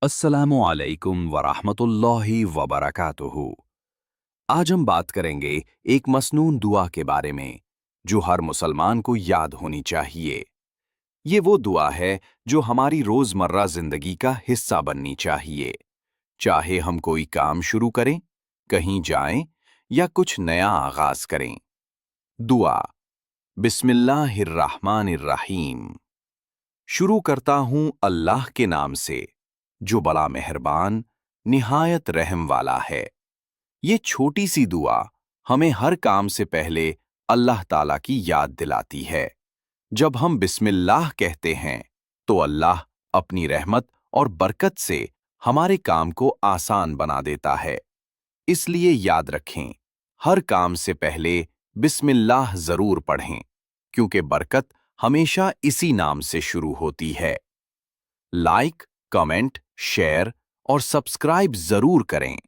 अस्सलामु अलैकुम वरहमतुल्लाहि वबरकातुहू। आज हम बात करेंगे एक मसनून दुआ के बारे में जो हर मुसलमान को याद होनी चाहिए। ये वो दुआ है जो हमारी रोजमर्रा जिंदगी का हिस्सा बननी चाहिए, चाहे हम कोई काम शुरू करें, कहीं जाएं या कुछ नया आगाज करें। दुआ। बिस्मिल्लाहिर्रहमानिर्रहीम। शुरू करता हूं अल्लाह के नाम से जो बड़ा मेहरबान निहायत रहम वाला है। ये छोटी सी दुआ हमें हर काम से पहले अल्लाह ताला की याद दिलाती है। जब हम बिस्मिल्लाह कहते हैं तो अल्लाह अपनी रहमत और बरकत से हमारे काम को आसान बना देता है। इसलिए याद रखें, हर काम से पहले बिस्मिल्लाह जरूर पढ़ें, क्योंकि बरकत हमेशा इसी नाम से शुरू होती है। लाइक, कमेंट, शेयर और सब्सक्राइब जरूर करें।